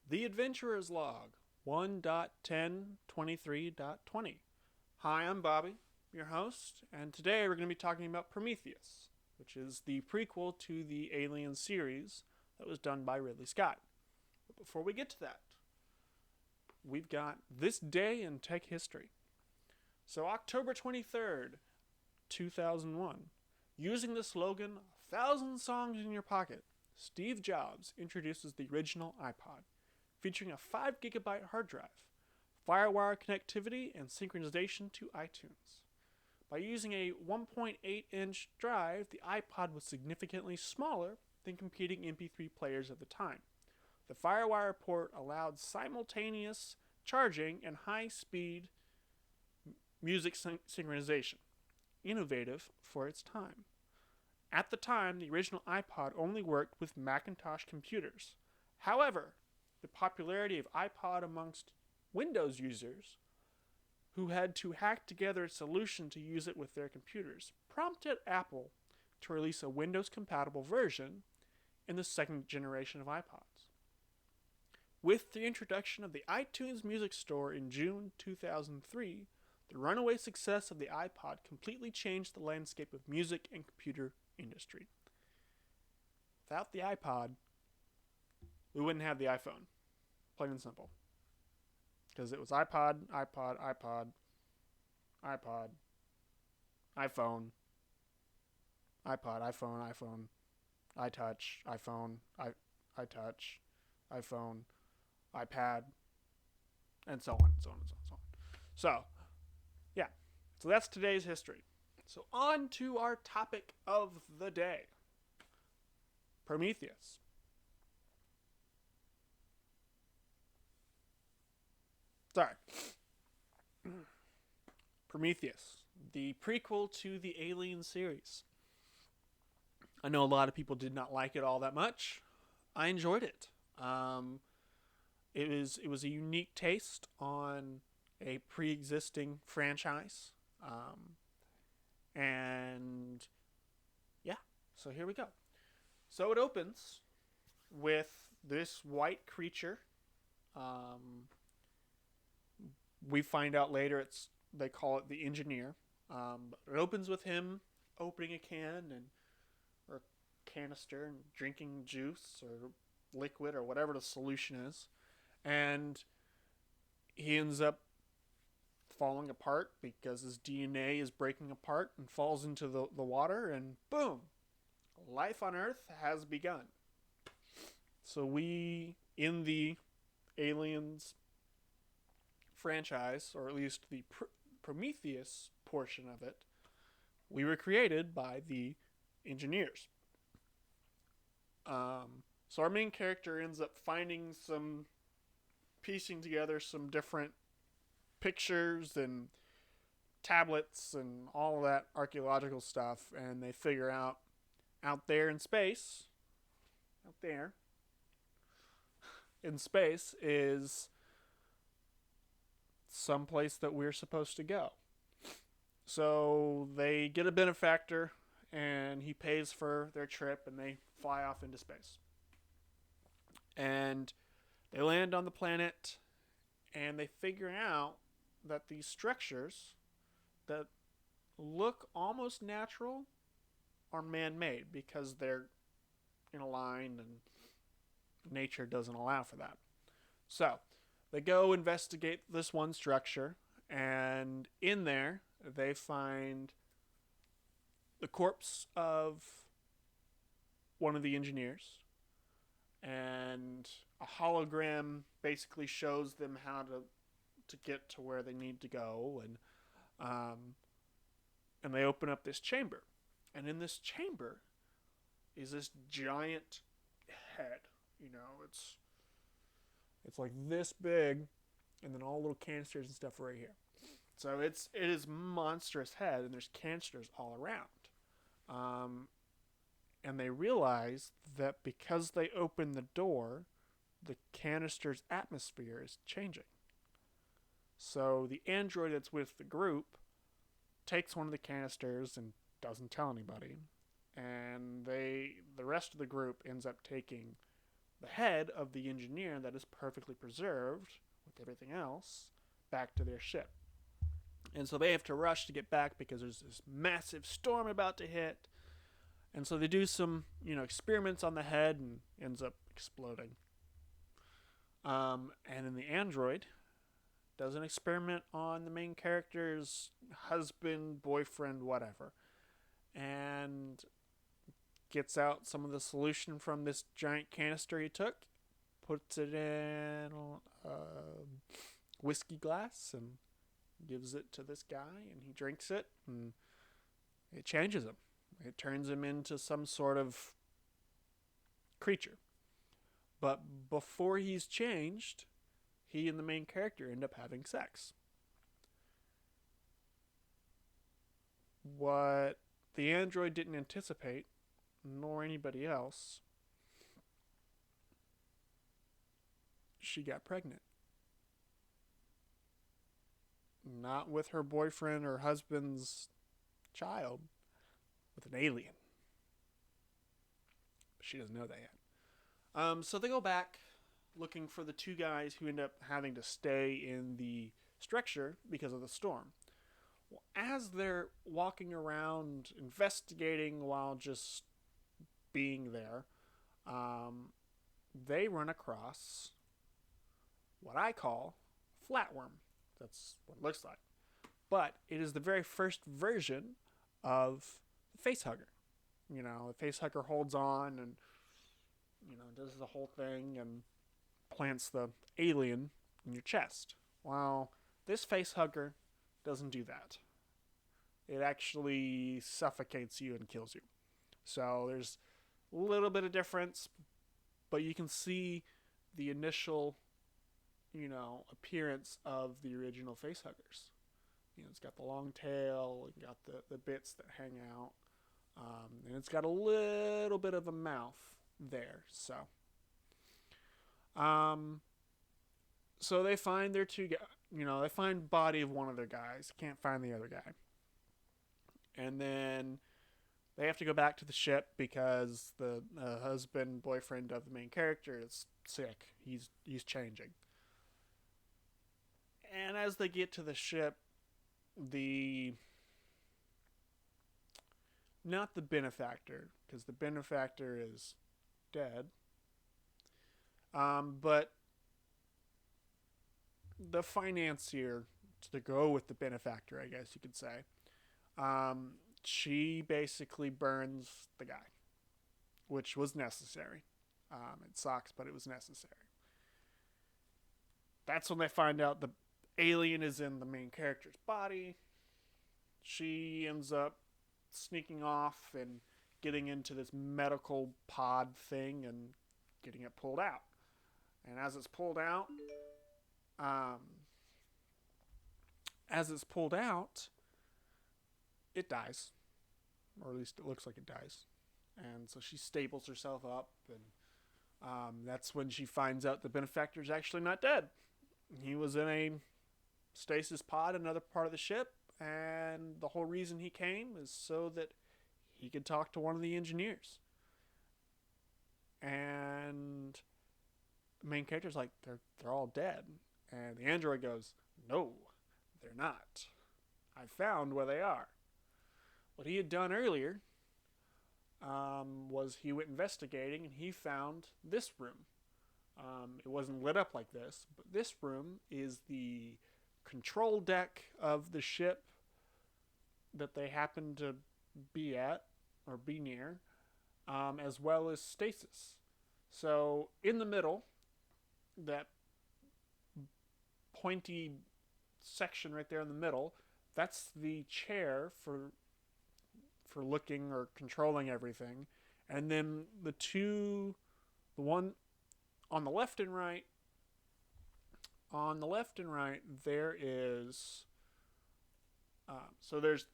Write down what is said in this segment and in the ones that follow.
The Adventurer's Log 1.10.23.20. Hi, I'm Bobby, your host, and today we're going to be talking about Prometheus, which is the prequel to the Alien series that was done by Ridley Scott. But before we get to that, we've got this day in tech history. So, October 23rd, 2001, using the slogan, 1,000 songs in your pocket, Steve Jobs introduces the original iPod, featuring a 5 gigabyte hard drive, firewire connectivity, and synchronization to iTunes. By using a 1.8-inch drive, the iPod was significantly smaller than competing MP3 players at the time. The firewire port allowed simultaneous charging and high-speed music synchronization, innovative for its time. At the time, the original iPod only worked with Macintosh computers. However, the popularity of iPod amongst Windows users who had to hack together a solution to use it with their computers prompted Apple to release a Windows-compatible version in the second generation of iPods. With the introduction of the iTunes Music Store in June 2003, the runaway success of the iPod completely changed the landscape of music and computer industry. Without the iPod, we wouldn't have the iPhone. Plain and simple. Because it was iPod, iPod, iPod, iPod, iPhone, iPod, iPhone, iPhone, iTouch, iPhone, iTouch, iPhone, iPad, and so on, so on, so on, so on. So, yeah. So that's today's history. So on to our topic of the day. Prometheus. Sorry. Prometheus, the prequel to the Alien series. I know a lot of people did not like it all that much. I enjoyed it. It was a unique taste on a pre-existing franchise. And yeah, so here we go. So it opens with this white creature. We find out later they call it the engineer. But it opens with him opening a can or a canister and drinking juice or liquid or whatever the solution is, and he ends up falling apart because his DNA is breaking apart and falls into the water, and boom, life on Earth has begun. So we, in the Aliens franchise, or at least the Prometheus portion of it, we were created by the engineers. So our main character ends up piecing together some different pictures and tablets and all of that archaeological stuff, and they figure out there in space is someplace that we're supposed to go. So they get a benefactor, and he pays for their trip, and they fly off into space. And they land on the planet, and they figure out that these structures that look almost natural are man-made because they're in a line, and nature doesn't allow for that. So they go investigate this one structure, and in there they find the corpse of one of the engineers, and a hologram basically shows them how to get to where they need to go, and they open up this chamber, and in this chamber is this giant head. It's like this big, and then all little canisters and stuff right here. So it is monstrous head, and there's canisters all around. And they realize that because they opened the door, the canister's atmosphere is changing. So the android that's with the group takes one of the canisters and doesn't tell anybody. And the rest of the group ends up taking the head of the engineer that is perfectly preserved with everything else back to their ship. And so they have to rush to get back because there's this massive storm about to hit. And so they do some, experiments on the head and ends up exploding. And then the android does an experiment on the main character's husband, boyfriend, whatever. And gets out some of the solution from this giant canister he took, puts it in a whiskey glass, and gives it to this guy, and he drinks it, and it changes him. It turns him into some sort of creature. But before he's changed, he and the main character end up having sex. What the android didn't anticipate, nor anybody else, she got pregnant. Not with her boyfriend or husband's child, with an alien. But she doesn't know that yet. So they go back looking for the two guys who end up having to stay in the structure because of the storm. Well, as they're walking around investigating while just being there, they run across what I call Flatworm. That's what it looks like. But it is the very first version of the facehugger. The facehugger holds on and, does the whole thing and plants the alien in your chest. Well, this facehugger doesn't do that. It actually suffocates you and kills you. So there's a little bit of difference, but you can see the initial, appearance of the original facehuggers. It's got the long tail, and got the bits that hang out, and it's got a little bit of a mouth there. So they find their two guys. They find body of one of their guys. Can't find the other guy. And then they have to go back to the ship because the husband, boyfriend of the main character is sick. He's changing. And as they get to the ship, not the benefactor, because the benefactor is dead, but the financier to go with the benefactor, I guess you could say, she basically burns the guy, which was necessary. It sucks, but it was necessary. That's when they find out the alien is in the main character's body. She ends up sneaking off and getting into this medical pod thing and getting it pulled out. And as it's pulled out, it dies. Or at least it looks like it dies. And so she staples herself up, and that's when she finds out the benefactor's actually not dead. He was in a stasis pod, another part of the ship, and the whole reason he came is so that he could talk to one of the engineers. And the main character's like, they're all dead. And the android goes, no, they're not. I found where they are. What he had done earlier was he went investigating, and he found this room. It wasn't lit up like this, but this room is the control deck of the ship that they happen to be at or be near, as well as stasis. So in the middle, that pointy section right there in the middle, that's the chair for looking or controlling everything. And then the one on the left and right, there is, so there's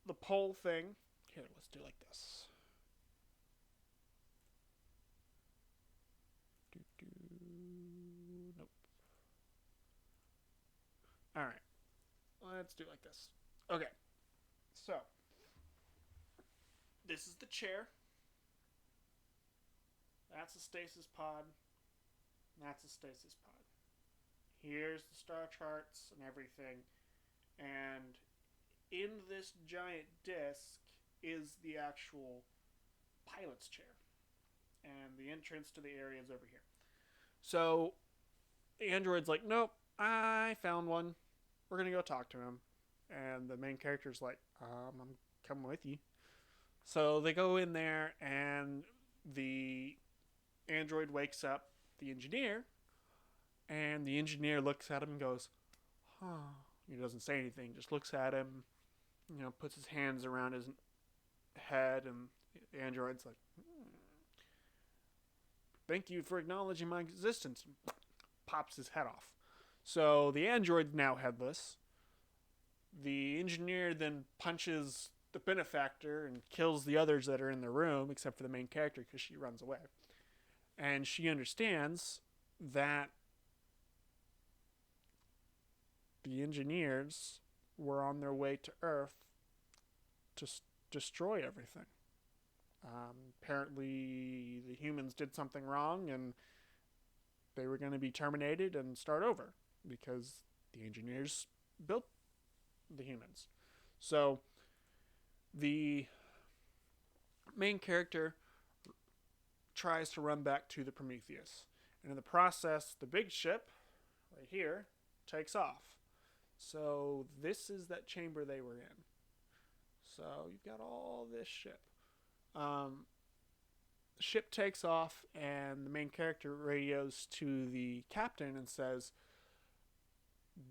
the pole thing. Here, let's do it like this. Nope. All right. Let's do it like this. Okay. So, this is the chair. That's a stasis pod. That's a stasis pod. Here's the star charts and everything. And in this giant disc is the actual pilot's chair. And the entrance to the area is over here. So the android's like, nope, I found one. We're going to go talk to him. And the main character's like, I'm coming with you. So they go in there, and the android wakes up the engineer, and the engineer looks at him and goes, huh. He doesn't say anything, just looks at him, puts his hands around his head, and the android's like, thank you for acknowledging my existence. Pops his head off. So the android's now headless. The engineer then punches the benefactor and kills the others that are in the room, except for the main character, because she runs away. And she understands that the engineers were on their way to Earth to destroy everything. Apparently, the humans did something wrong, and they were going to be terminated and start over, because the engineers built the humans. So the main character tries to run back to the Prometheus, and in the process, the big ship right here takes off. So this is that chamber they were in. So you've got all this ship. The ship takes off, and the main character radios to the captain and says,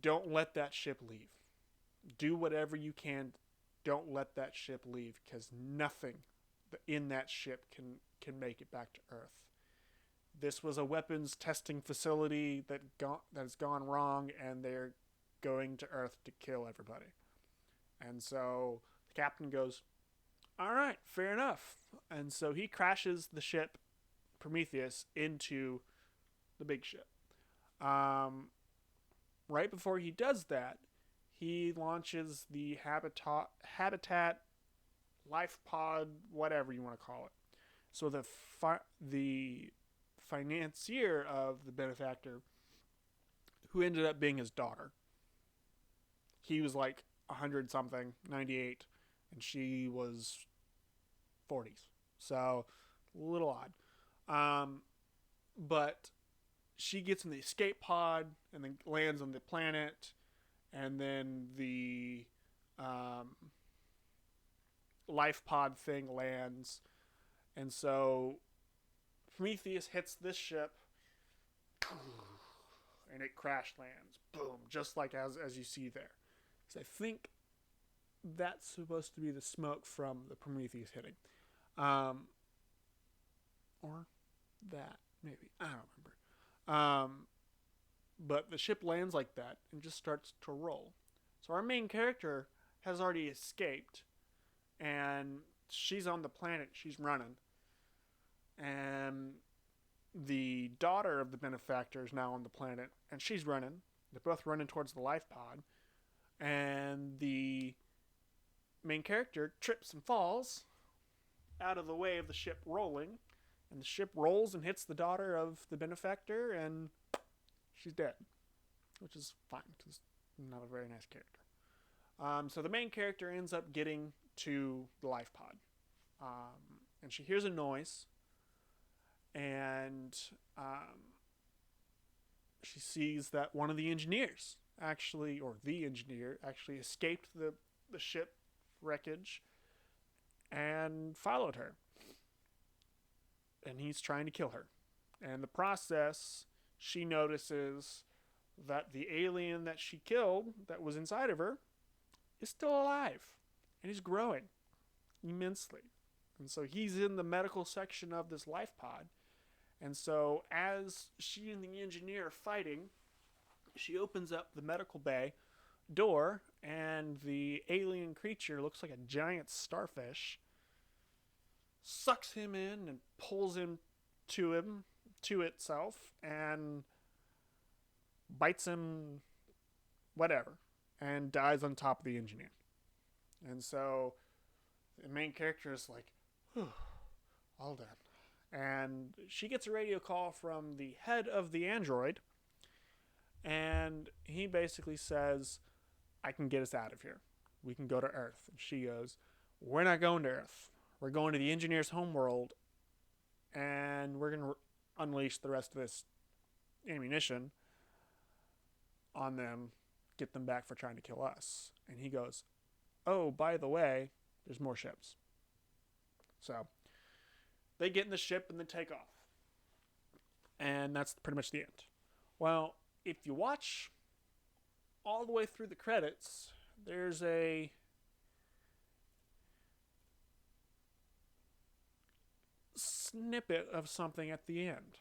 don't let that ship leave. Do whatever you can. Don't let that ship leave, because nothing in that ship can make it back to Earth. This was a weapons testing facility that has gone wrong, and they're going to Earth to kill everybody. And so the captain goes, all right, fair enough. And so he crashes the ship Prometheus into the big ship. Right before he does that, he launches the habitat, life pod, whatever you want to call it. So the financier of the benefactor, who ended up being his daughter, he was like 100 something, 98, and she was 40s. So a little odd. But she gets in the escape pod and then lands on the planet, and then the life pod thing lands. And so Prometheus hits this ship, and it crash lands. Boom, just like as you see there. So I think that's supposed to be the smoke from the Prometheus hitting. Or that, maybe. I don't remember. But the ship lands like that and just starts to roll. So our main character has already escaped, and she's on the planet. She's running. And the daughter of the benefactor is now on the planet, and she's running. They're both running towards the life pod. And the main character trips and falls out of the way of the ship rolling. And the ship rolls and hits the daughter of the benefactor, and she's dead. Which is fine, because not a very nice character. So the main character ends up getting to the life pod. And she hears a noise. And she sees that one of the engineers actually escaped the ship wreckage and followed her. And he's trying to kill her. And in the process, she notices that the alien that she killed, that was inside of her, is still alive. And he's growing immensely. And so he's in the medical section of this life pod. And so as she and the engineer are fighting, she opens up the medical bay door, and the alien creature looks like a giant starfish, sucks him in and pulls him to itself, and bites him, whatever, and dies on top of the engineer. And so the main character is like, all done. And she gets a radio call from the head of the android, and he basically says, I can get us out of here. We can go to Earth. And she goes, we're not going to Earth. We're going to the engineer's homeworld, and we're going to unleash the rest of this ammunition on them, get them back for trying to kill us. And he goes, oh, by the way, there's more ships. So they get in the ship and then take off. And that's pretty much the end. Well, if you watch all the way through the credits, there's a snippet of something at the end.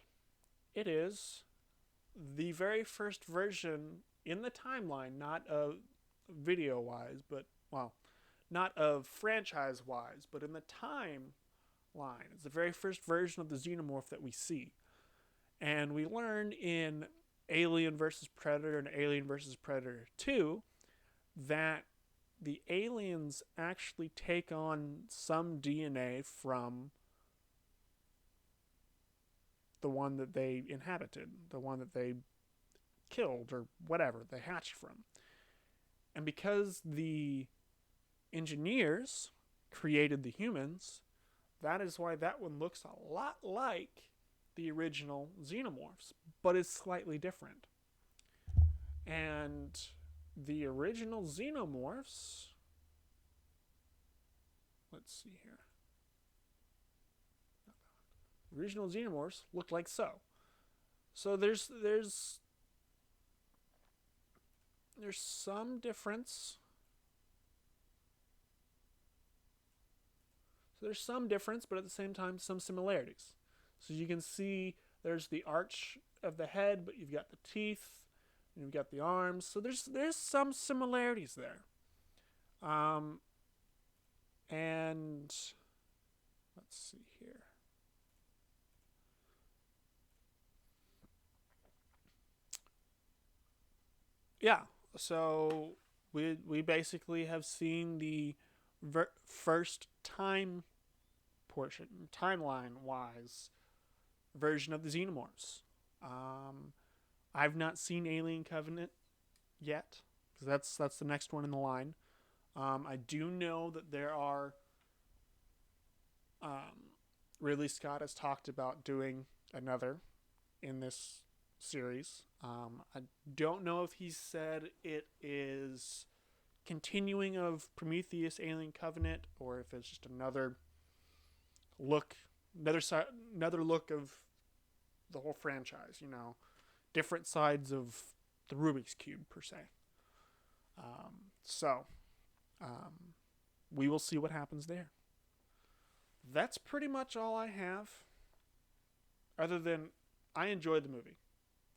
It is the very first version in the timeline, not of video wise, but, well, not of franchise wise, but in the timeline. It's the very first version of the xenomorph that we see. And we learned in Alien vs. Predator and Alien vs. Predator 2 that the aliens actually take on some DNA from the one that they inhabited, the one that they killed or whatever they hatched from. And because the engineers created the humans, that is why that one looks a lot like the original xenomorphs, but is slightly different. And the original xenomorphs, let's see here. Original xenomorphs looked like so. So there's some difference. So there's some difference, but at the same time, some similarities. So you can see there's the arch of the head, but you've got the teeth, and you've got the arms. So there's some similarities there. And let's see here. Yeah, so we basically have seen the first time portion, timeline-wise, version of the xenomorphs. I've not seen Alien Covenant yet, because that's the next one in the line. I do know that there are... Ridley Scott has talked about doing another in this series. I don't know if he said it is continuing of Prometheus, Alien Covenant, or if it's just another look, another look of the whole franchise. You know, different sides of the Rubik's Cube per se. We will see what happens there. That's pretty much all I have. Other than I enjoyed the movie.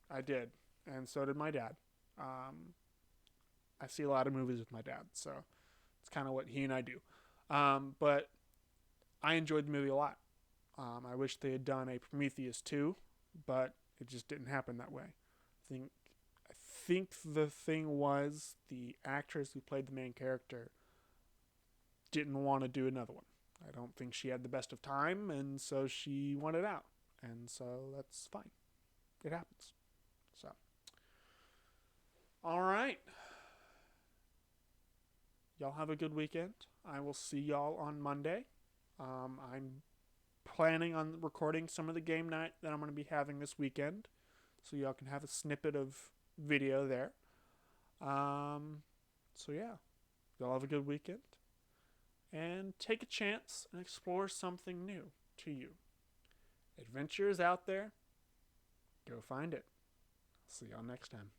I did. And so did my dad. I see a lot of movies with my dad. So it's kind of what he and I do. But I enjoyed the movie a lot. I wish they had done a Prometheus 2. But it just didn't happen that way. I think the thing was the actress who played the main character didn't want to do another one. I don't think she had the best of time, and so she wanted out. And so that's fine. It happens. So, all right. Y'all have a good weekend. I will see y'all on Monday. I'm planning on recording some of the game night that I'm going to be having this weekend, so y'all can have a snippet of video there. So yeah, y'all have a good weekend. And take a chance and explore something new to you. Adventure is out there. Go find it. See y'all next time.